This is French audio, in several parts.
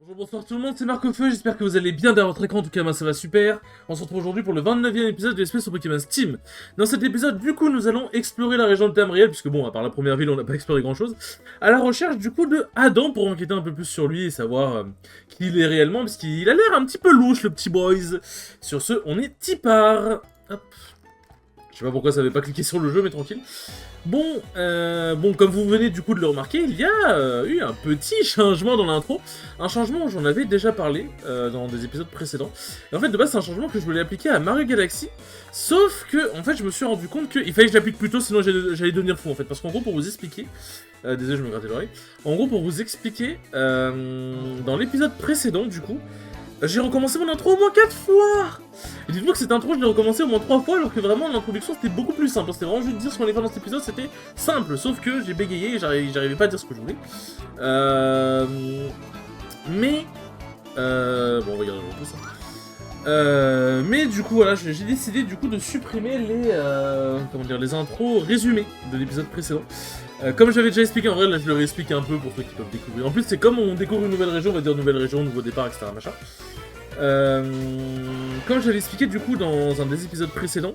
Bonjour, bonsoir tout le monde, c'est Marcofeu, j'espère que vous allez bien derrière votre écran, en tout cas moi ça va super. On se retrouve aujourd'hui pour le 29e épisode de l'espèce sur Pokémon Steam. Dans cet épisode, du coup, nous allons explorer la région de Tamriel, puisque bon, à part la première ville, on n'a pas exploré grand chose, à la recherche du coup de Adam pour enquêter un peu plus sur lui et savoir qui il est réellement, parce qu'il a l'air un petit peu louche le petit boys. Sur ce, on est Tipar. Hop. Je sais pas pourquoi ça avait pas cliqué sur le jeu, mais tranquille. Bon, comme vous venez du coup de le remarquer, il y a eu un petit changement dans l'intro. Un changement, j'en avais déjà parlé dans des épisodes précédents. Et en fait, de base, c'est un changement que je voulais appliquer à Mario Galaxy. Sauf que, en fait, je me suis rendu compte qu'il fallait que je l'applique plus tôt, sinon j'allais devenir fou, en fait. Parce qu'en gros, pour vous expliquer... désolé, je me grattais l'oreille. En gros, pour vous expliquer, dans l'épisode précédent, du coup, j'ai recommencé mon intro au moins 4 fois. Et dites-vous que cette intro, je l'ai recommencé au moins 3 fois, alors que vraiment, l'introduction, c'était beaucoup plus simple. C'était vraiment juste de dire ce qu'on allait faire dans cet épisode, c'était simple. Sauf que j'ai bégayé et j'arrivais pas à dire ce que je voulais. Bon, on va garder un peu ça. Mais du coup, voilà, j'ai décidé du coup de supprimer les intros résumés de l'épisode précédent. Comme j'avais déjà expliqué, en vrai, là je le réexplique un peu pour ceux qui peuvent découvrir. En plus, c'est comme on découvre une nouvelle région, on va dire nouvelle région, nouveau départ, etc. Machin. Comme j'avais expliqué du coup dans un des épisodes précédents,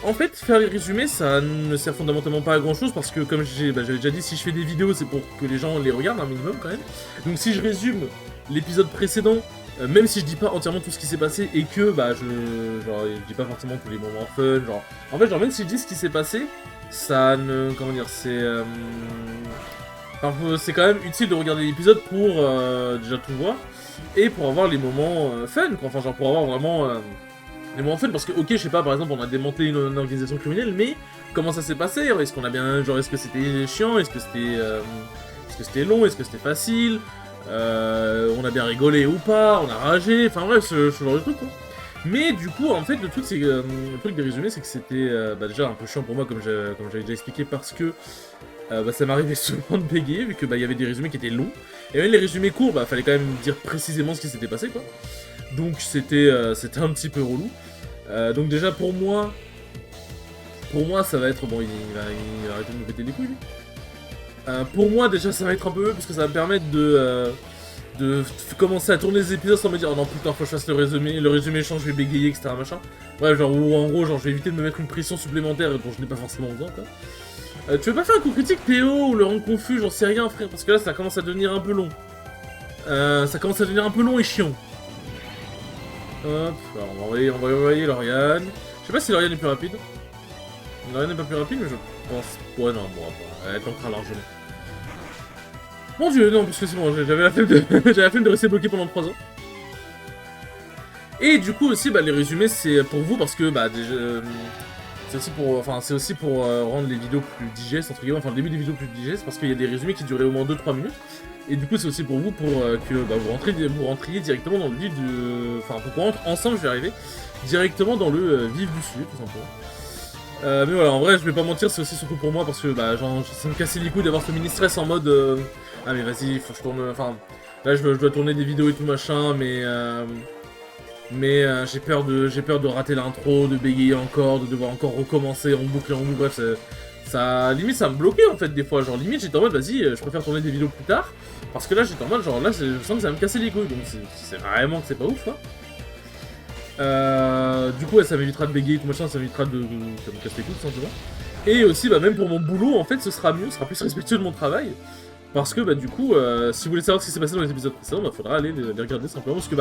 en fait, faire les résumés, ça ne sert fondamentalement pas à grand chose parce que, comme j'avais déjà dit, si je fais des vidéos, c'est pour que les gens les regardent un minimum quand même. Donc, si je résume l'épisode précédent, même si je dis pas entièrement tout ce qui s'est passé et que je dis pas forcément tous les moments fun, même si je dis ce qui s'est passé, ça ne... comment dire, c'est quand même utile de regarder l'épisode pour déjà tout voir et pour avoir les moments fun, quoi. Enfin, genre pour avoir vraiment les moments fun, parce que, ok, je sais pas, par exemple, on a démantelé une organisation criminelle, mais comment ça s'est passé? Est-ce qu'on a bien... genre, est-ce que c'était chiant? Est-ce que c'était long? Est-ce que c'était facile? On a bien rigolé ou pas? On a ragé? Enfin, bref, ce genre de truc, quoi. Mais du coup, en fait, le truc des résumés, c'est que c'était déjà un peu chiant pour moi, comme j'avais déjà expliqué, parce que ça m'arrivait souvent de bégayer, vu que il y avait des résumés qui étaient longs. Et même les résumés courts, fallait quand même dire précisément ce qui s'était passé, quoi. Donc c'était un petit peu relou. Donc déjà pour moi, ça va être... Bon, il va arrêter de me péter les couilles, lui. Pour moi, déjà, ça va être un peu mieux, parce que ça va me permettre de commencer à tourner les épisodes sans me dire oh non putain faut que je fasse le résumé change, je vais bégayer, etc. machin. Ouais, genre, ou en gros, genre, je vais éviter de me mettre une pression supplémentaire dont je n'ai pas forcément besoin, quoi. Tu veux pas faire un coup critique PO ou le rendre confus, j'en sais rien, frère, parce que là ça commence à devenir un peu long. Ça commence à devenir un peu long et chiant. Hop, alors on va envoyer Lauriane. Je sais pas si Lauriane est plus rapide. Lauriane n'est pas plus rapide, mais je pense... Ouais, non, bon, elle tankera largement. Mon dieu, non, parce que c'est bon, j'avais la flemme de rester bloqué pendant 3 ans. Et du coup aussi, les résumés, c'est pour vous, parce que, déjà... c'est aussi pour rendre les vidéos plus digestes, entre guillemets, enfin le début des vidéos plus digestes, parce qu'il y a des résumés qui duraient au moins 2-3 minutes. Et du coup, c'est aussi pour vous, pour que vous rentriez directement dans le vif du... Enfin, pour qu'on rentre ensemble, je vais arriver, directement dans le vif du sujet, tout simplement. Mais voilà, en vrai, je vais pas mentir, c'est aussi surtout pour moi, parce que, ça me cassait les couilles d'avoir ce mini-stress en mode... Ah mais vas-y, faut que je tourne... Enfin, là, je dois tourner des vidéos et tout machin, mais j'ai peur de rater l'intro, de bégayer encore, de devoir encore recommencer en boucle, bref, limite ça me bloquait en fait des fois, genre limite j'étais en mode vas-y, je préfère tourner des vidéos plus tard, parce que là j'étais en mode genre là je sens que ça va me casser les couilles, donc c'est vraiment que c'est pas ouf, quoi. Du coup ouais, ça m'évitera de bégayer tout machin, ça m'évitera de... ça me casse les couilles tout simplement. Et aussi même pour mon boulot en fait ce sera mieux, ce sera plus respectueux de mon travail. Parce que du coup, si vous voulez savoir ce qui s'est passé dans les épisodes précédents, faudra aller les regarder simplement, parce que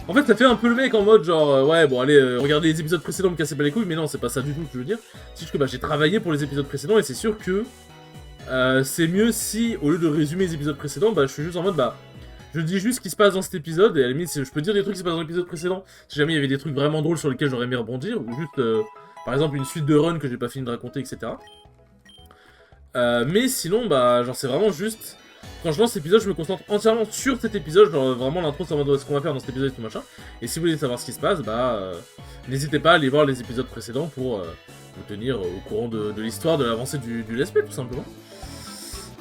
en fait, ça fait un peu le mec en mode genre, ouais, bon, allez, regardez les épisodes précédents, me cassez pas les couilles, mais non, c'est pas ça du tout que je veux dire. C'est juste que j'ai travaillé pour les épisodes précédents, et c'est sûr que c'est mieux si, au lieu de résumer les épisodes précédents, je suis juste en mode, je dis juste ce qui se passe dans cet épisode, et à la limite, je peux dire des trucs qui se passent dans l'épisode précédent, si jamais il y avait des trucs vraiment drôles sur lesquels j'aurais aimé rebondir, ou juste, par exemple, une suite de runs que j'ai pas fini de raconter, etc. Mais sinon, c'est vraiment juste... Quand je lance l'épisode, je me concentre entièrement sur cet épisode, genre vraiment l'intro, c'est en mode ce qu'on va faire dans cet épisode et tout machin. Et si vous voulez savoir ce qui se passe, n'hésitez pas à aller voir les épisodes précédents pour vous tenir au courant de l'histoire, de l'avancée du let's play, tout simplement.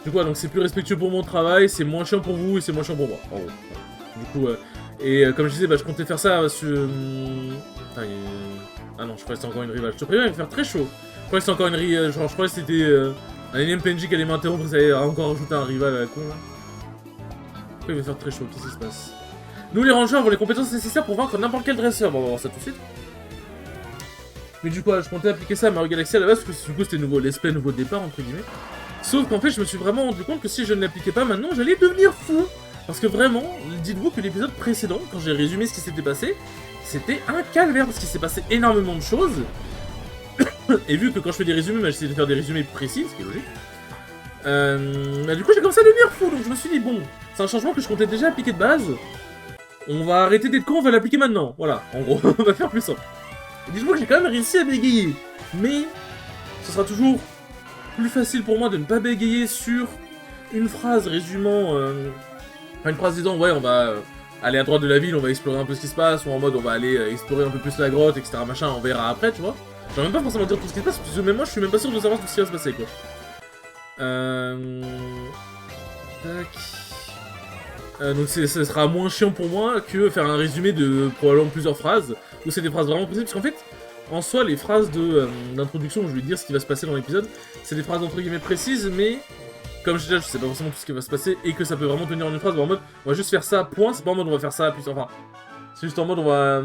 Du coup, donc c'est plus respectueux pour mon travail, c'est moins chiant pour vous et c'est moins chiant pour moi, en gros. Du coup, comme je disais, je comptais faire ça sur... Ah non, je crois que c'était encore une rival. Je te préviens, il va faire très chaud. Je crois que c'était encore une rival, genre je crois que c'était... un énième PNJ qui allait m'interrompre, ça allait encore ajouter un rival à la con, là. Pourquoi il va faire très chaud? Qu'est-ce qui se passe? Nous, les rangers, avons les compétences nécessaires pour vaincre n'importe quel dresseur. Bon, on va voir ça tout de suite. Mais du coup, je comptais appliquer ça à Mario Galaxy à la base, parce que du coup, c'était nouveau, l'espèce nouveau départ, entre guillemets. Sauf qu'en fait, je me suis vraiment rendu compte que si je ne l'appliquais pas maintenant, j'allais devenir fou. Parce que vraiment, dites-vous que l'épisode précédent, quand j'ai résumé ce qui s'était passé, c'était un calvaire, parce qu'il s'est passé énormément de choses. Et vu que quand je fais des résumés, bah, j'essaie de faire des résumés précis, ce qui est logique. Bah, du coup, j'ai commencé à devenir fou, donc je me suis dit, bon, c'est un changement que je comptais déjà appliquer de base. On va arrêter d'être con, on va l'appliquer maintenant. Voilà, en gros, on va faire plus simple. Dites-moi que j'ai quand même réussi à bégayer. Mais, ce sera toujours plus facile pour moi de ne pas bégayer sur une phrase résumant... Enfin, une phrase disant, ouais, on va aller à droite de la ville, on va explorer un peu ce qui se passe, ou en mode, on va aller explorer un peu plus la grotte, etc. Machin, on verra après, tu vois. Je vais même pas forcément dire tout ce qui se passe, parce que même moi, je suis même pas sûr de savoir tout ce qui va se passer, quoi. Tac... donc ce sera moins chiant pour moi que faire un résumé de probablement plusieurs phrases, où c'est des phrases vraiment précises, parce qu'en fait, en soi, les phrases d'introduction, où je vais dire ce qui va se passer dans l'épisode, c'est des phrases entre guillemets précises, mais comme je disais, je sais pas forcément tout ce qui va se passer, et que ça peut vraiment tenir en une phrase, en mode, on va juste faire ça, point, c'est pas en mode on va faire ça, puis enfin, c'est juste en mode on va...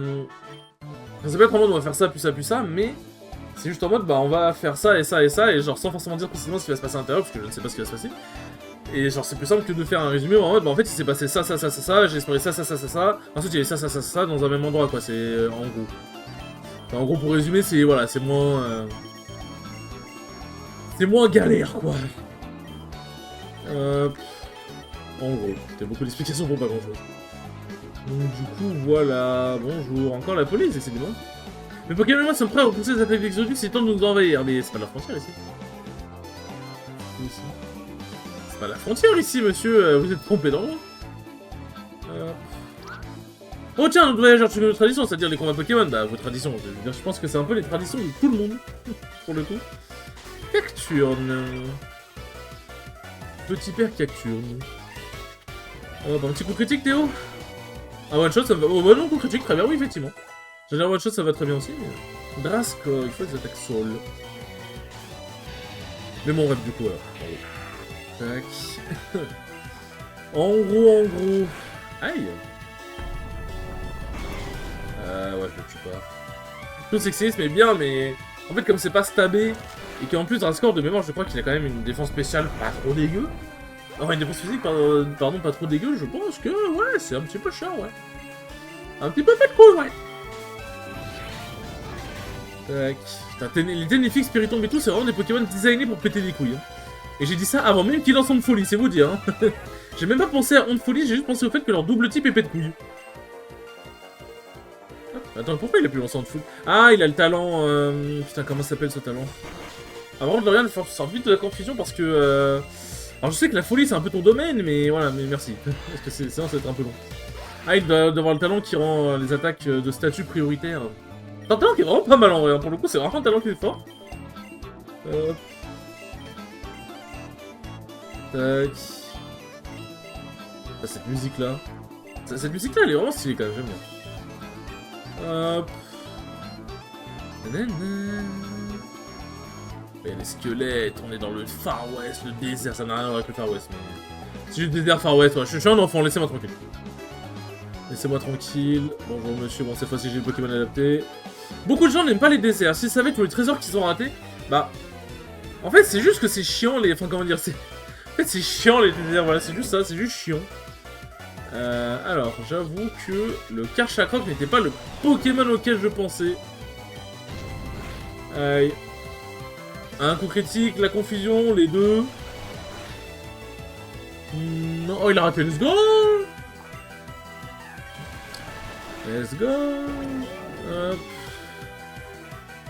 ça peut être en mode on va faire ça, puis ça, mais c'est juste en mode, bah on va faire ça, et ça, et ça, et genre sans forcément dire précisément ce qui va se passer à l'intérieur, parce que je ne sais pas ce qui va se passer. Et genre c'est plus simple que de faire un résumé en mode bah en fait il s'est passé ça, j'ai exploré ça, ensuite il y avait ça dans un même endroit quoi, c'est en gros. Enfin, en gros pour résumer c'est voilà, c'est moins galère quoi. En gros, c'était beaucoup d'explications pour pas grand chose. Donc du coup voilà, bonjour, encore la police décidément. Mais Pokémon sont prêts à repousser les attaques d'Exodus, c'est temps de nous envahir, mais c'est pas la frontière ici. C'est pas la frontière ici, monsieur, vous êtes trompé dans le Oh tiens, notre voyageur suit nos traditions, c'est-à-dire les combats Pokémon. Bah, vos traditions, je pense que c'est un peu les traditions de tout le monde, pour le coup. Cacturne. Petit père Cacturne. Oh, bah, un petit coup critique, Théo. Un one-shot, ça me va... Oh, bah non, coup critique, très bien, oui, effectivement. J'ai un one-shot, ça va très bien aussi, mais... Drasco, il faut des attaques sol. Mais mon rêve, du coup, alors. Tac. En gros... Aïe. Ouais, je le tue pas. Tout sexiste, mais bien, mais... En fait, comme c'est pas stabé, et qu'en plus, Drascore, de mémoire, je crois qu'il a quand même une défense spéciale pas trop dégueu. Enfin, une défense physique, pardon, pas trop dégueu, je pense que, ouais, c'est un petit peu chiant, ouais. Un petit peu fait de coup, ouais. Tac. Putain, les Ténéfix, Spiritomb et tout, c'est vraiment des Pokémon designés pour péter des couilles. Hein. Et j'ai dit ça avant même qu'ils lancent Onde Folie, c'est vous dire. Hein. J'ai même pas pensé à Onde Folie, j'ai juste pensé au fait que leur double type est pète couilles. Attends, pourquoi il a pu lancer Onde Folie? Ah, il a le talent... Putain, comment s'appelle ce talent? Ah, vraiment, de rien, il sort vite de la confusion parce que... Alors, je sais que la folie, c'est un peu ton domaine, mais voilà, mais merci. Parce que sinon, ça va être un peu long. Ah, il doit avoir le talent qui rend les attaques de statut prioritaires. C'est un talent qui est vraiment pas mal en vrai, hein. Pour le coup, c'est vraiment un talent qui est fort. Tac. Ah, cette musique-là. Cette musique-là, elle est vraiment stylée quand même, j'aime bien. Hop. Il y a les squelettes, on est dans le Far West, le désert, ça n'a rien à voir avec le Far West, mais... C'est juste le désert Far West, ouais. Je suis un enfant, laissez-moi tranquille. Laissez-moi tranquille. Bonjour monsieur, bon cette fois-ci j'ai le Pokémon adapté. Beaucoup de gens n'aiment pas les déserts, s'ils savaient tous les trésors qu'ils ont ratés, bah... En fait c'est juste que c'est chiant les... Enfin comment dire, c'est... En fait c'est chiant les déserts, voilà, c'est juste ça, c'est juste chiant. Alors, j'avoue que le Karchakroc n'était pas le Pokémon auquel je pensais. Aïe. Un coup critique, la confusion, les deux. Non, oh il a raté, let's go. Let's go. Hop.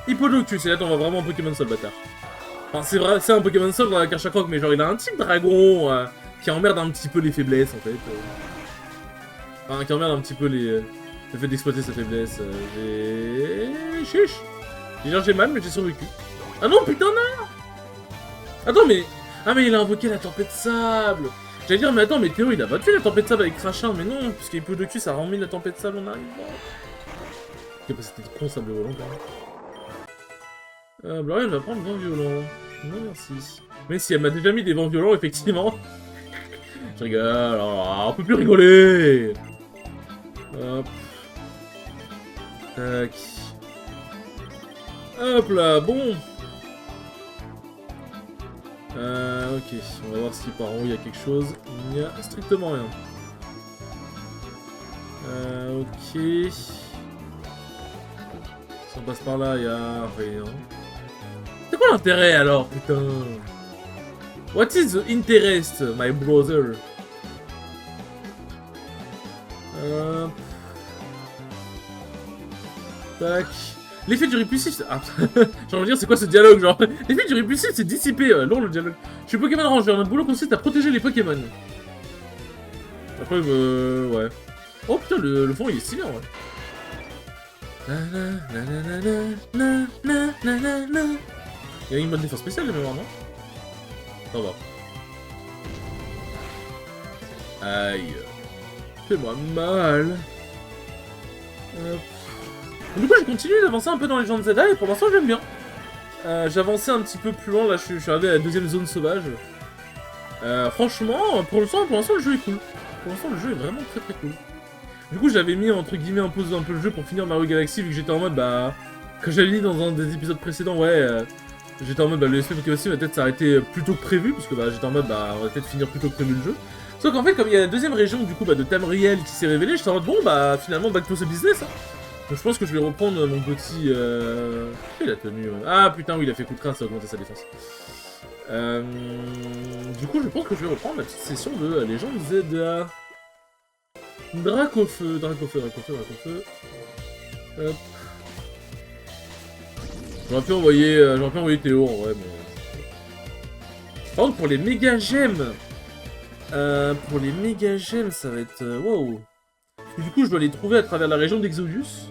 Hippodocus, et là on va vraiment un Pokémon Sol, bâtard. Enfin, c'est vrai, c'est un Pokémon Sol dans la Karchakroc, mais genre il a un type dragon qui emmerde un petit peu les faiblesses en fait. Enfin, qui emmerde un petit peu le fait d'exploiter sa faiblesse. Chiche. J'ai mal, mais j'ai survécu. Ah non, putain, non. Attends, mais... Ah, mais il a invoqué la tempête de sable. J'allais dire, mais attends, mais Théo, il a battu la tempête de sable avec Crachin, mais non, parce qu'Hippodocus a remis la tempête de sable en arrivant. Ok, bah c'était con, sable volant, quand même. Blorian va prendre vent violent. Non, merci. Mais si elle m'a déjà mis des vents violents, effectivement. Je rigole, alors, on peut plus rigoler. Hop. Tac. Hop là, bon. Ok, on va voir si par en haut il y a quelque chose. Il n'y a strictement rien. Ok. Si on passe par là, il n'y a rien. C'est quoi l'intérêt alors, putain? What is the interest, my brother? Tac. L'effet du répulsif, c'est... Ah, j'ai envie de dire, c'est quoi ce dialogue, genre? L'effet du répulsif, c'est dissipé, lourd le dialogue. Je suis Pokémon Ranger, notre boulot consiste à protéger les Pokémon. Après, ouais. Oh putain, le fond, il est stylé, en vrai. Il y a une mode défense spéciale, de mémoire, non? Ça va. Aïe. Fais-moi mal. Du coup, j'ai continué d'avancer un peu dans les gens de Zelda et pour l'instant, j'aime bien. J'ai avancé un petit peu plus loin, là, je suis arrivé à la deuxième zone sauvage. Franchement, pour l'instant, le jeu est cool. Pour l'instant, le jeu est vraiment très très cool. Du coup, j'avais mis, entre guillemets, en pause un peu le jeu pour finir Mario Galaxy, vu que j'étais en mode, bah... Comme j'avais dit dans un des épisodes précédents, ouais... J'étais en mode, bah, le SP Pokémon va peut-être s'arrêter plus tôt que prévu, parce que, bah, j'étais en mode, bah, on va peut-être finir plus tôt que prévu le jeu. Sauf qu'en fait, comme il y a la deuxième région, du coup, bah, de Tamriel qui s'est révélée, j'étais en mode, bon, bah, finalement, back to the business, hein. Donc je pense que je vais reprendre mon petit... Il a tenu... Ah putain, oui, il a fait coup de crainte, ça a augmenté sa défense. Du coup, je pense que je vais reprendre la petite session de Légende Zelda. Dracofeu. Hop. J'aurais pu envoyer Théo en vrai, mais... Par contre, pour les méga gemmes... ça va être... Wow. Du coup, je dois les trouver à travers la région d'Exodus.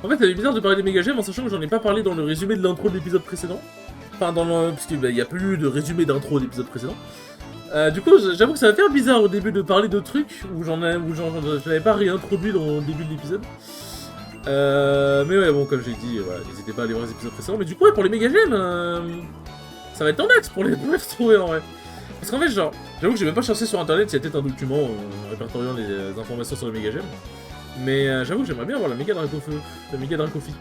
En fait, ça fait bizarre de parler des méga gemmes en sachant que j'en ai pas parlé dans le résumé de l'intro de l'épisode précédent. Enfin, dans le... parce qu'il n'y a plus eu de résumé d'intro d'épisode précédent. Du coup, j'avoue que ça va faire bizarre au début de parler de trucs où j'en avais pas réintroduit dans le début de l'épisode. Mais ouais, bon, comme j'ai dit, voilà, n'hésitez pas à aller voir les épisodes précédents. Mais du coup, ouais, pour les méga gemmes, ça va être en axe pour les retrouver en vrai. Parce qu'en fait, genre, j'avoue que j'ai même pas cherché sur internet s'il y a peut-être un document répertoriant les informations sur les méga gemmes. Mais j'avoue que j'aimerais bien avoir la méga Dracofeu, la méga Dracofit.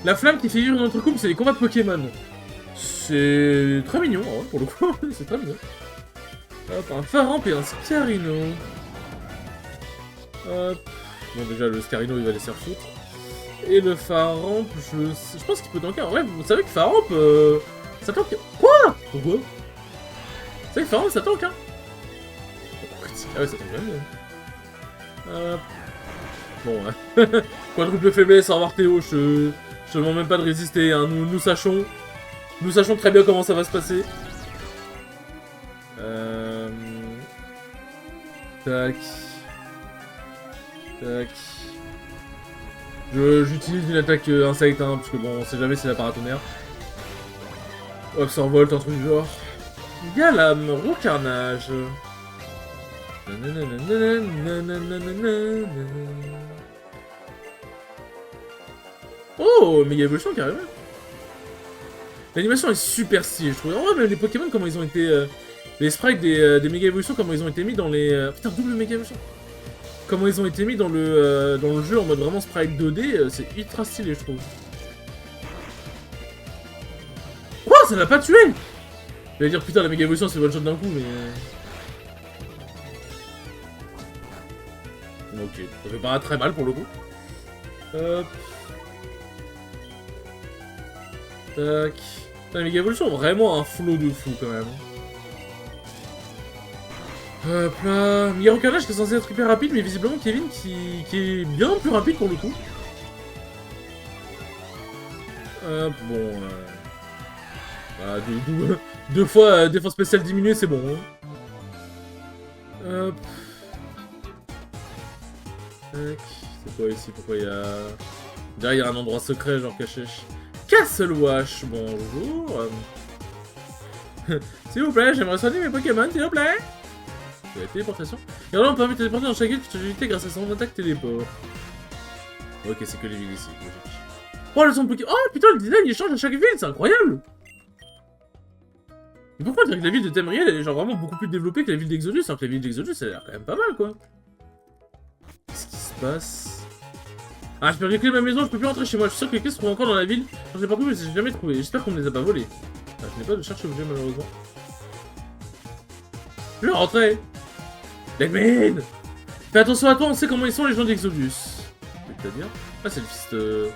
La flamme qui fait vivre notre couple, c'est les combats de Pokémon. C'est très mignon, hein, pour le coup, c'est très mignon. Hop, un Faramp et un Scarino. Hop. Bon, déjà, le Scarino, il va laisser foutre. Et le Faramp, je pense qu'il peut tanker. En vrai, vous savez que Faramp, ça tank. Quoi? Pourquoi? Vous savez que Faramp, ça tank, hein? Ah ouais, ça tank vraiment bien. Hop. Bon, ouais. Quadruple faiblesse, au revoir Théo, je demande même pas de résister, hein. Nous sachons très bien comment ça va se passer. Tac. Tac. J'utilise une attaque insecte, hein, parce que bon, on sait jamais si c'est la paratonnerre. Oxorvolt, un truc du genre. Galam, Roucarnage. Oh, méga évolution carrément. L'animation est super stylée, je trouve. En vrai, même les Pokémon, comment ils ont été... les sprites des méga évolutions, comment ils ont été mis dans les... Putain, double méga évolution. Comment ils ont été mis dans le jeu en mode vraiment sprite 2D, c'est ultra stylé, je trouve. Quoi? Ça l'a pas tué? Je vais dire, putain, la méga évolution, c'est one shot d'un coup, mais... Ok, ça fait pas très mal pour le coup. Hop. Tac. Putain, les méga évolutions ont vraiment un flow de fou quand même. Hop là. Mega Roucarnage qui est censé être hyper rapide, mais visiblement Kevin qui est bien plus rapide pour le coup. Hop, bon. Voilà, deux fois défense spéciale diminuée, c'est bon. Hein. Hop. Tac. C'est quoi ici? Pourquoi il y a... Derrière, il y a un endroit secret, genre caché. Castle Wash, bonjour. S'il vous plaît, j'aimerais soigner mes Pokémon, s'il vous plaît. La téléportation. Et alors on peut téléporter dans chaque île qui agilité grâce à son attaque téléport. Ok, c'est que les villes ici, logique. Oh, le son de Pokémon. Oh putain, le design il change à chaque ville, c'est incroyable. Mais pourquoi dire que la ville de Tamriel, elle est genre vraiment beaucoup plus développée que la ville d'Exodus, alors que la ville d'Exodus, elle a l'air quand même pas mal, quoi. Qu'est-ce qui se passe? Ah, je peux réclamer ma maison, je peux plus rentrer chez moi. Je suis sûr que les clés se trouvent encore dans la ville. Je l'ai parcouru, mais j'ai jamais trouvé. J'espère qu'on ne les a pas volées. Ah, je n'ai pas de cherche objet, malheureusement. Je vais rentrer. Legmin! Fais attention à toi, on sait comment ils sont les gens d'Exodus. C'est-à-dire? Ah, c'est le fils de...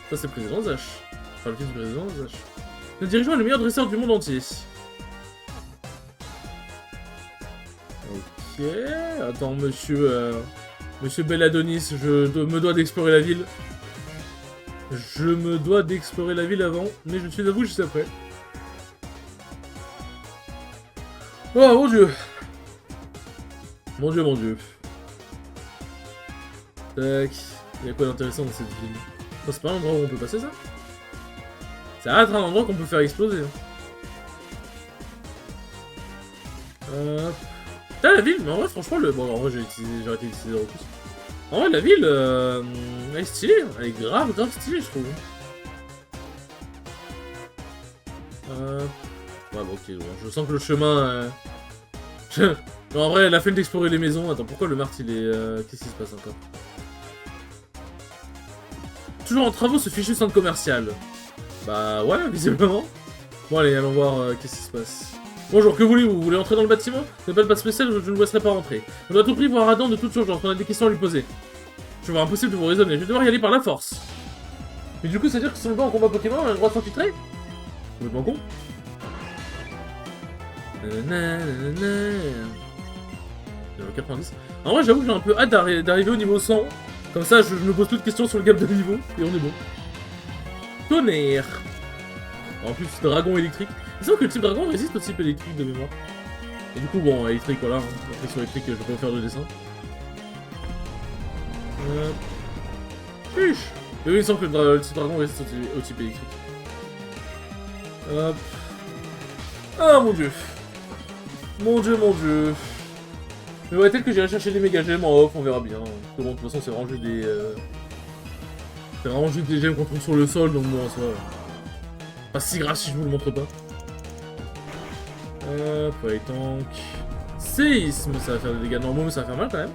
Ça, c'est le président Zash. Enfin, le fils du président Zash. Notre dirigeant est le meilleur dresseur du monde entier. Ok... Attends, monsieur... Monsieur Belladonis, me dois d'explorer la ville. Je me dois d'explorer la ville avant, mais je suis à vous juste après. Oh mon dieu! Mon dieu, mon dieu. Tac. Il y a quoi d'intéressant dans cette ville? Oh, c'est pas un endroit où on peut passer ça? Ça va être un endroit qu'on peut faire exploser. Putain, la ville, mais en vrai, franchement, bon, en vrai, j'ai arrêté d'utiliser le repousse. En vrai, la ville, elle est stylée. Elle est grave stylée, je trouve. Ouais, bon, ok, bon, je sens que le chemin... En vrai, la flemme d'explorer les maisons. Attends, pourquoi le Mart, il est... Qu'est-ce qui se passe encore? Toujours en travaux, ce fichu centre commercial. Bah ouais, visiblement. Bon allez, allons voir qu'est-ce qui se passe. Bonjour, que voulez-vous? Vous voulez entrer dans le bâtiment? Vous n'avez pas de passe spécial, je ne vous laisserai pas rentrer. On doit tout prix voir Adam de toute urgence, on a des questions à lui poser. Je vais voir impossible de vous raisonner, je vais devoir y aller par la force. Mais du coup, ça veut dire que si on va en combat Pokémon, on a le droit de s'infiltrer? Complètement con. 90. En vrai, j'avoue que j'ai un peu hâte d'arriver au niveau 100. Comme ça, je me pose toutes questions sur le gap de niveau, et on est bon. Tonnerre. En plus, dragon électrique. C'est vrai que le type dragon résiste au type électrique de mémoire. Et du coup, bon, électrique, voilà. La pression électrique, je peux pas faire de dessin. Chiche. Mais oui, il semble que le type dragon résiste au type électrique. Hop. Ah, mon dieu. Mon dieu, mon dieu. Mais ouais, tel que j'irai chercher des méga gemmes en off, on verra bien. Bon, de toute façon, c'est vraiment juste des... C'est vraiment juste des gemmes qu'on trouve sur le sol, donc bon, en soi... Pas si grave si je vous le montre pas. Fire tank... Séisme, ça va faire des dégâts normaux, mais ça va faire mal quand même.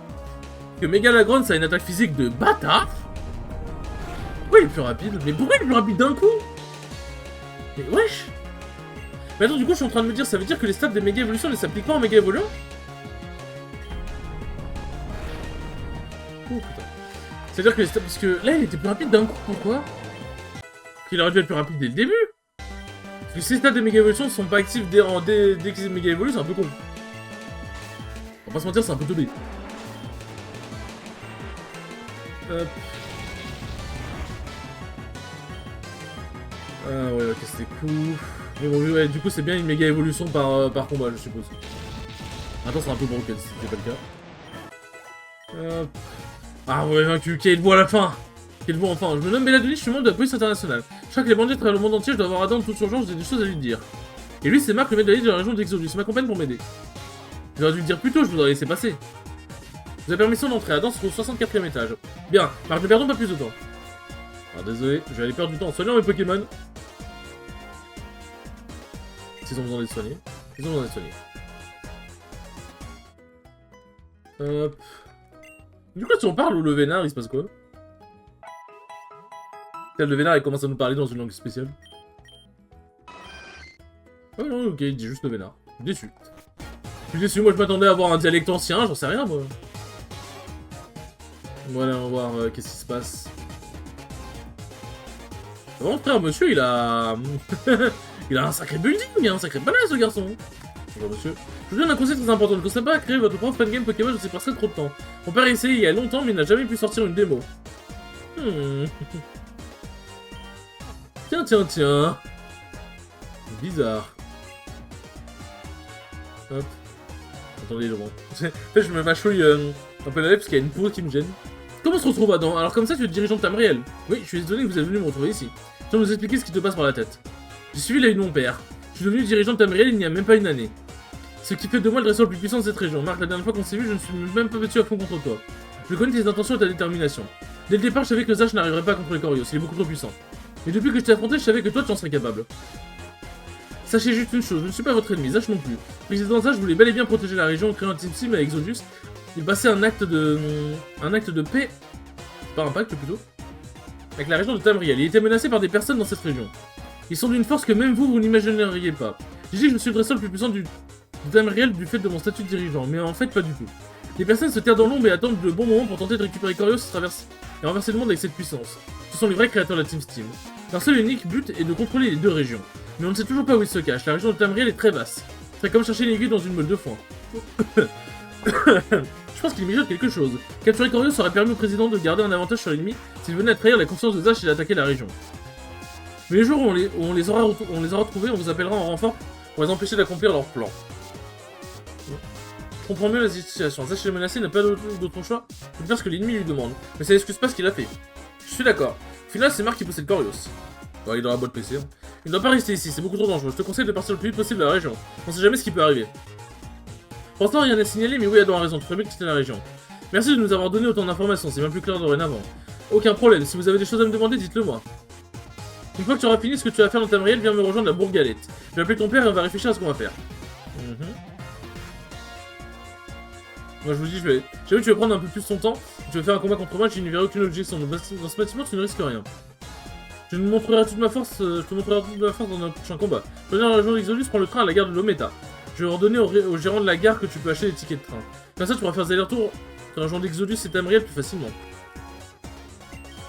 Que Megalagron, ça a une attaque physique de bâtard. Pourquoi il est plus rapide? Mais pourquoi il est plus rapide d'un coup? Mais wesh. Mais attends, du coup, je suis en train de me dire, ça veut dire que les stats des méga évolutions ne s'appliquent pas en méga évoluant? Oh putain. C'est-à-dire que les stats... Parce que là, il était plus rapide d'un coup, pourquoi? Qu'il aurait dû être plus rapide dès le début. Parce que si les stats des méga évolutions ne sont pas actifs dès qu'ils sont méga évolués, c'est un peu con. On va pas se mentir, c'est un peu teubé. Hop. Ah ouais, ok, c'était cool. Mais bon, ouais, du coup, c'est bien une méga évolution par combat, je suppose. Attends, c'est un peu broken si c'était pas le cas. Hop. Ah ouais, vaincu, quel beau à la fin! Quel beau enfin! Je me nomme Belladonis, je suis membre de la police internationale. Je crois que les bandits à travers le monde entier, je dois avoir Adam de toute urgence, j'ai des choses à lui dire. Et lui, c'est Marc, le maître de la liste de la région d'Exodus, il m'accompagne pour m'aider. J'aurais dû le dire plus tôt, je vous aurais laissé passer. Vous avez permission d'entrer, Adam se trouve au 64e étage. Bien, Marc, ne perdons pas plus de temps. Alors désolé, je vais aller perdre du temps en soignant mes Pokémon. S'ils ont besoin d'être soignés. Ils ont besoin d'être soignés. Hop. Du coup, si on parle ou le vénard, il se passe quoi? Le vénard, il commence à nous parler dans une langue spéciale. Oh non, ok, il dit juste le vénard. Je suis déçu. Je suis déçu, moi je m'attendais à avoir un dialecte ancien, j'en sais rien moi. Voilà, on va voir qu'est-ce qui se passe. Bon, frère, monsieur, il a... il a un sacré building, il a un sacré palais, ce garçon. Bonjour, monsieur. Je vous donne un conseil très important. Ne pensez pas à créer votre propre fan game Pokémon, je sais passer trop de temps. Mon père a essayé il y a longtemps, mais il n'a jamais pu sortir une démo. Tiens, tiens, tiens. Bizarre. Hop. Attendez, Laurent. En fait, je me mâchouille un peu la lèvre parce qu'il y a une peau qui me gêne. Comment on se retrouve Adam? Alors comme ça, tu es le dirigeant de Tamriel. Oui, je suis étonné que vous êtes venu me retrouver ici. Je vais vous expliquer ce qui te passe par la tête. J'ai suivi la vie de mon père. Je suis devenu dirigeant de Tamriel il n'y a même pas une année. Ce qui fait de moi le dresseur le plus puissant de cette région. Marc, la dernière fois qu'on s'est vu, je ne suis même pas battu à fond contre toi. Je connais tes intentions et ta détermination. Dès le départ, je savais que Zash n'arriverait pas contre les Corios, il est beaucoup trop puissant. Et depuis que je t'ai affronté, je savais que toi tu en serais capable. Sachez juste une chose, je ne suis pas votre ennemi, Zash non plus. Président Zash voulait bel et bien protéger la région en créant un Team Sim avec Exodus. Il passait un acte de paix, pas un pacte plutôt, avec la région de Tamriel. Il était menacé par des personnes dans cette région. Ils sont d'une force que même vous n'imagineriez pas. J'ai dit que je suis le dresseur le plus puissant du Tamriel du fait de mon statut de dirigeant, mais en fait pas du tout. Les personnes se terrent dans l'ombre et attendent le bon moment pour tenter de récupérer Corios et renverser le monde avec cette puissance. Ce sont les vrais créateurs de la Team Steam. Leur seul et unique but est de contrôler les deux régions. Mais on ne sait toujours pas où ils se cachent. La région de Tamriel est très vaste. C'est comme chercher une aiguille dans une meule de foin. Je pense qu'il mijote quelque chose. Capturer Corios aurait permis au président de garder un avantage sur l'ennemi s'il venait à trahir la confiance de Zash et d'attaquer la région. Mais les jours où on les aura trouvés, on vous appellera en renfort pour les empêcher d'accomplir leur plan. Je comprends mieux la situation. Zash est menacé, n'a pas d'autre choix que de faire ce que l'ennemi lui demande. Mais ça n'excuse pas ce qu'il a fait. Je suis d'accord. Au final, c'est Marc qui possède Corios. Bon, il est dans la boîte PC. Hein. Il ne doit pas rester ici, c'est beaucoup trop dangereux. Je te conseille de partir le plus vite possible de la région. On sait jamais ce qui peut arriver. Pour l'instant, rien n'est signalé, mais oui, Adam a raison. Tu ferais mieux de quitter la région. Merci de nous avoir donné autant d'informations, c'est bien plus clair dorénavant. Aucun problème, si vous avez des choses à me demander, dites-le moi. Une fois que tu auras fini ce que tu vas faire dans Tamriel, viens me rejoindre à la Bourgalette. Je vais appeler ton père et on va réfléchir à ce qu'on va faire. Moi je vous dis, jamais tu veux prendre un peu plus ton temps, tu veux faire un combat contre moi, je n'y verrai aucune objection. Dans ce bâtiment, tu ne risques rien. Je te montrerai toute ma force dans notre prochain combat. Reviens dans la région d'Exodus, prends le train à la gare de Lometa. Je vais ordonner au gérant de la gare que tu peux acheter des tickets de train. Comme ça, tu pourras faire des allers-retours dans la région d'Exodus et Tamriel plus facilement.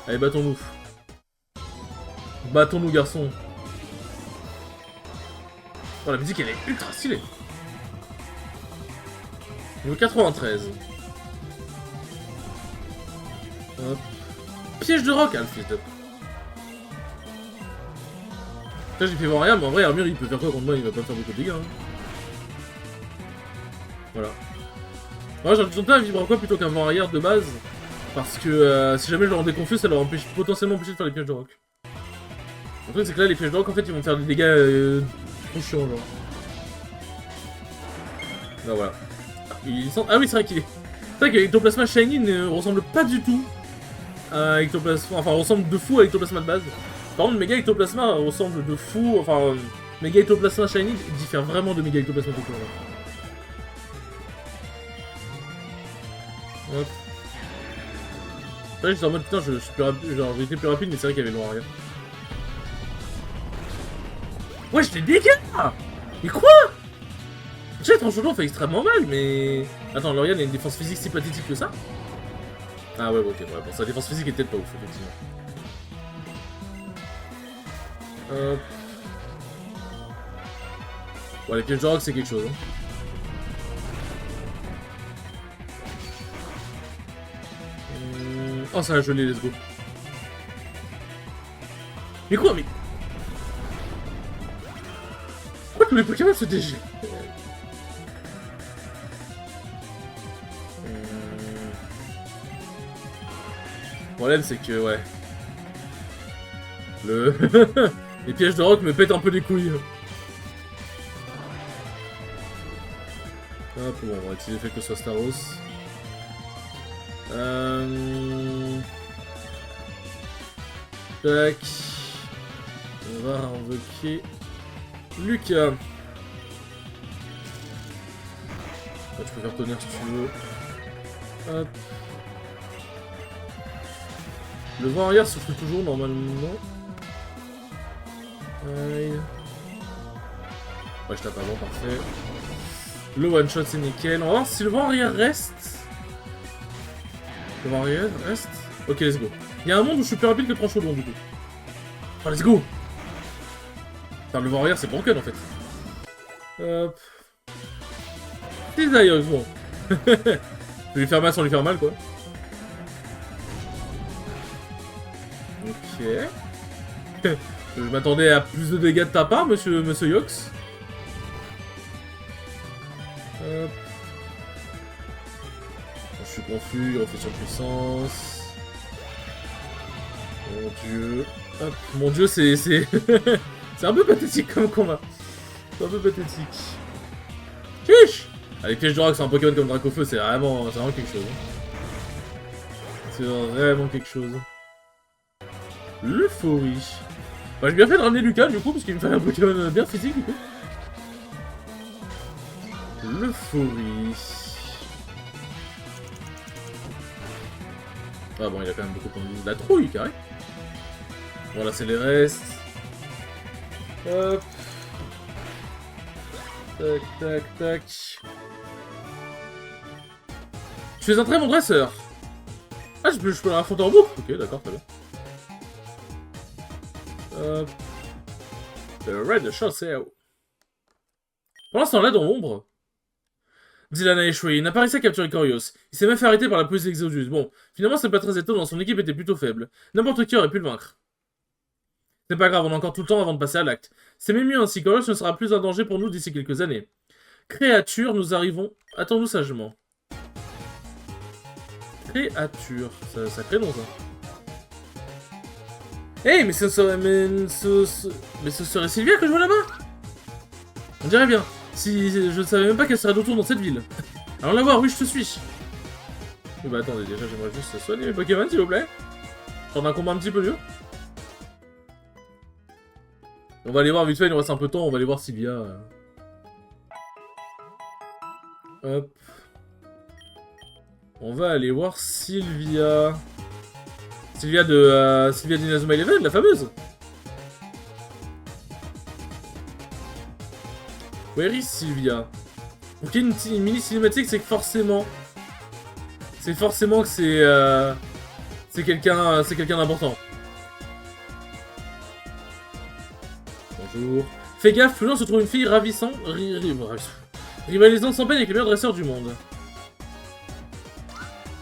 Allez, battons-nous. Battons-nous, garçon. Oh, la musique, elle est ultra stylée. Niveau 93. Hop. Piège de roc, Alfred. Là, j'ai fait voir rien, mais en vrai, Armure, il peut faire quoi contre moi? Il va pas faire beaucoup de dégâts. Hein. Voilà. Moi, j'ai tenté un vibre quoi plutôt qu'un vent arrière de base. Parce que si jamais je le rendais confus, ça leur empêche potentiellement empêcher de faire les pièges de roc. Le truc, c'est que là, les pièges de roc, en fait, ils vont faire des dégâts trop chiants, genre. Là, voilà. Ah oui, c'est vrai qu'il est. C'est vrai qu'Ectoplasma Shiny ne ressemble pas du tout à Ectoplasma. Enfin, ressemble de fou à Ectoplasma de base. Par contre, Mega Ectoplasma ressemble de fou. Enfin, Mega Ectoplasma Shiny diffère vraiment de Mega Ectoplasma tout court. Hop. Là, j'étais en mode putain, je suis plus rapide. Genre, j'ai été plus rapide, mais c'est vrai qu'il y avait le arrière. Ouais, je t'ai dégâts. Mais quoi? Déjà, le tranchant fait extrêmement mal, mais... Attends, Lauriane a une défense physique si pathétique que ça? Ah ouais, ok, ouais, bon, sa défense physique est peut-être pas ouf, effectivement. Ouais, les pièges de rock, c'est quelque chose, hein. Oh, ça a gelé, let's go. Mais quoi, mais... Pourquoi tous les Pokémon se dégèlent? Le problème, c'est que, ouais... Les pièges de roc me pètent un peu les couilles. Hop, bon, on va utiliser le fait que ce soit Staros. Tac. On va invoquer Lucas. Ah, tu peux faire tonnerre si tu veux. Hop. Le vent arrière souffle toujours normalement. Aïe. Ouais, je tape avant, parfait. Le one shot c'est nickel. On va voir si le vent arrière reste. Le vent arrière reste. Ok, let's go. Il y a un monde où je suis plus rapide que Tranchodon du coup. Oh, let's go. Enfin, le vent arrière c'est broken en fait. Hop. C'est d'ailleurs bon. Je vais lui faire mal sans lui faire mal quoi. Ok. Je m'attendais à plus de dégâts de ta part, monsieur Yox. Hop. Je suis confus, il refait surpuissance. Mon dieu. Hop. Mon dieu, c'est... c'est un peu pathétique comme combat. C'est un peu pathétique. Chiche. Allez, piège de rock, c'est un Pokémon comme Dracofeu, c'est vraiment quelque chose. C'est vraiment quelque chose. L'euphorie. Bah j'ai bien fait de ramener Lucas du coup, parce qu'il me fallait un Pokémon bien physique du coup. L'euphorie. Ah bon, il a quand même beaucoup de la trouille, carré. Bon, là c'est les restes. Hop. Tac, tac, tac. Tu es un très bon dresseur. Ah, je peux la raconter en boucle. Ok, d'accord, très bien. Hop. Le Red Chasseur. Pendant ce temps-là, dans l'ombre, Dylan a échoué. Il n'a pas réussi à capturer Corios. Il s'est même fait arrêter par la police Exodus. Bon, finalement, c'est pas très étonnant. Son équipe était plutôt faible. N'importe qui aurait pu le vaincre. C'est pas grave, on a encore tout le temps avant de passer à l'acte. C'est même mieux ainsi. Corios ne sera plus un danger pour nous d'ici quelques années. Créature, nous arrivons. Attends-nous sagement. Créature. Ça crée non, ça. Hey, mais ce serait... Mais ce serait Sylvia que je vois là-bas. On dirait bien. Si je ne savais même pas qu'elle serait de retour dans cette ville. Alors la voir, oui, je te suis. Oui, bah attendez, déjà j'aimerais juste soigner mes Pokémon, s'il vous plaît. Prendre un combat un petit peu mieux. On va aller voir vite fait, il nous reste un peu de temps, on va aller voir Sylvia. Hop. On va aller voir Sylvia. Sylvia d'Inazuma Eleven, la fameuse. Where is Sylvia? Pour qu'il y ait une mini cinématique, c'est que forcément... C'est forcément que c'est quelqu'un d'important. Bonjour. Fais gaffe, plus loin se trouve une fille ravissante, rivalisant sans peine avec les meilleurs dresseurs du monde.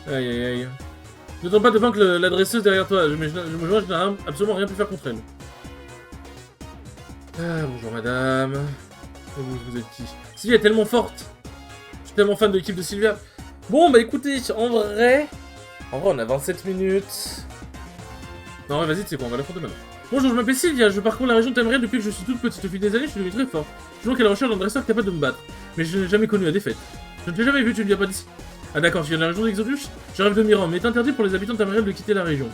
Aïe aïe aïe. Ne tente pas de vaincre la dresseuse derrière toi, je n'ai absolument rien pu faire contre elle. Ah, bonjour madame. Vous êtes qui? Sylvia est tellement forte. Je suis tellement fan de l'équipe de Sylvia. Bon bah écoutez, en vrai on a 27 minutes. Non ouais, vas-y, tu sais quoi, on va l'affronter maintenant. Bonjour, je m'appelle Sylvia, je parcours la région de Tamriel depuis que je suis toute petite. Au fil des années, je suis devenu très fort. Je suis donc à la recherche d'un dresseur capable de me battre. Mais je n'ai jamais connu la défaite. Je ne t'ai jamais vu, tu ne viens pas d'ici. Ah d'accord, tu viens de la région d'Exodus? Je rêve de m'y rendre, mais il est interdit pour les habitants de Tamriel de quitter la région.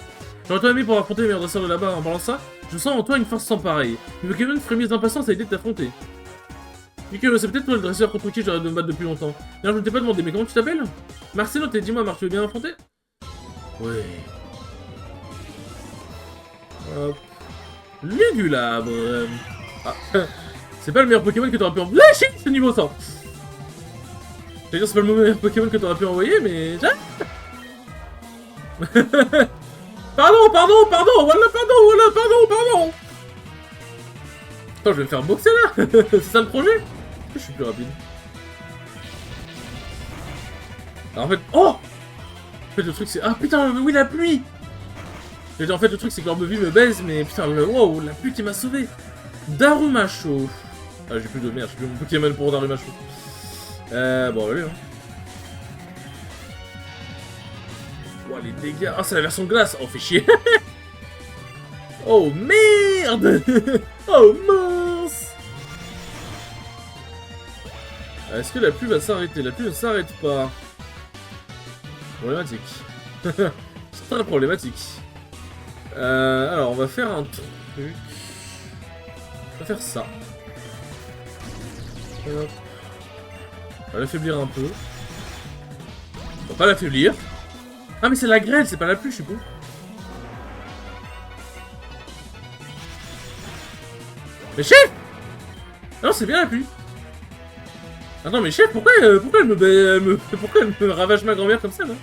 J'aurais tant aimé pour affronter les meilleurs dresseurs de là-bas. En parlant ça, je sens en toi une force sans pareille. Les Pokémon frémissent d'impatience à l'idée de t'affronter. Mika, c'est peut-être toi le dresseur contre qui j'arrête de me battre depuis longtemps. D'ailleurs, je ne t'ai pas demandé, mais comment tu t'appelles? Marcelo, dis-moi, Marc, tu veux bien affronter? Ouais. Hop. Lugulabre. Ah, c'est pas le meilleur Pokémon que t'aurais pu envoyer. Lâcher, c'est niveau 100. J'allais dire, c'est pas le meilleur Pokémon que t'aurais pu envoyer, mais... Pardon, voilà, pardon. Attends, je vais me faire boxer là. C'est ça le projet? Je suis plus rapide. Alors, en fait... Oh! En fait, le truc c'est... Ah putain, oui, la pluie! En fait, le truc c'est que l'orbe de vie me baise, mais putain, wow, la pluie qui m'a sauvé! Darumacho. Ah, j'ai plus de merde, j'ai plus mon Pokémon pour Darumacho. Bon, allez, hein. Oh, les dégâts. Ah, c'est la version glace. Oh, fait chier. Oh, merde. Oh, mince. Est-ce que la pluie va s'arrêter? La pluie ne s'arrête pas. Problématique. C'est très problématique. Alors, on va faire un truc. On va faire ça. Hop. On va l'affaiblir un peu. On va pas l'affaiblir. Ah, mais c'est la grêle, c'est pas la pluie, je suppose. Mais chef! Non, c'est bien la pluie. Attends, mais chef, pourquoi elle me ravage ma grand-mère comme ça, là?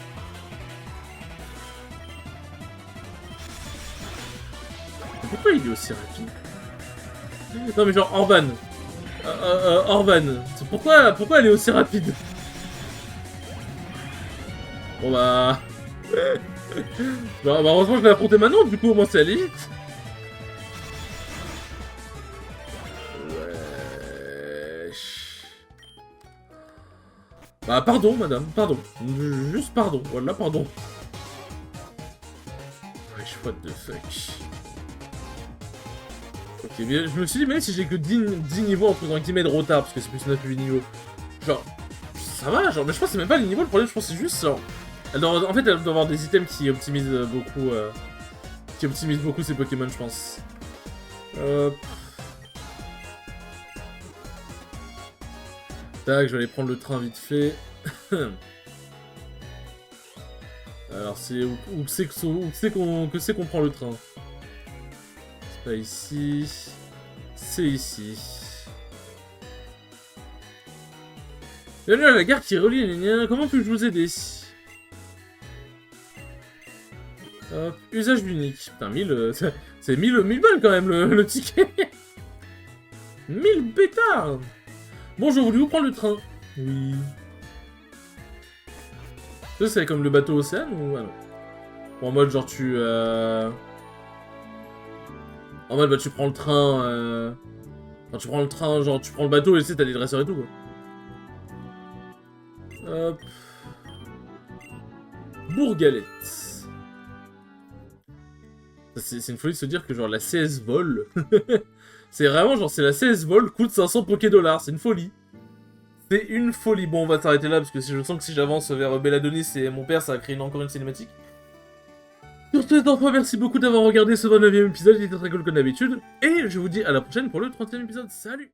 Pourquoi il est aussi rapide? Non, mais genre, Orban. Orban. Pourquoi elle est aussi rapide? Bon bah... bah heureusement que je vais affronter maintenant, du coup au moins c'est allé vite. Wesh. Bah pardon madame, pardon. Juste pardon, voilà, pardon. Wesh, what the fuck. Ok, mais je me suis dit même si j'ai que 10 niveaux entre guillemets de retard, parce que c'est plus 9 8 niveaux. Genre, ça va, genre, mais je pense que c'est même pas les niveaux, le problème je pense que c'est juste genre... En fait, elle doit avoir des items qui optimisent beaucoup, ses Pokémon, je pense. Hop. Tac, je vais aller prendre le train vite fait. Alors, c'est où c'est qu'on prend le train? C'est pas ici. C'est ici. Bienvenue à la gare qui relie les liens. Comment puis-je vous aider? Hop, usage unique. Putain, 1000... c'est 1000 balles quand même le ticket. 1000 bêtards. Bonjour, voulez-vous prendre le train? Oui. Ça, c'est comme le bateau Océane ou... Ah non. Bon, en mode, genre, En mode, bah, tu prends le train... Enfin, tu prends le train, genre, tu prends le bateau et tu sais, t'as des dresseurs et tout, quoi. Hop. Bourgalette. C'est une folie de se dire que, genre, la CS Vol... c'est vraiment, genre, c'est la CS Vol coûte 500 Poké-dollars. C'est une folie. C'est une folie. Bon, on va s'arrêter là, parce que je sens que si j'avance vers Belladonis et mon père, ça va créer encore une cinématique. Sur ce, enfin, merci beaucoup d'avoir regardé ce 29e épisode, il était très cool comme d'habitude. Et je vous dis à la prochaine pour le 30e épisode. Salut!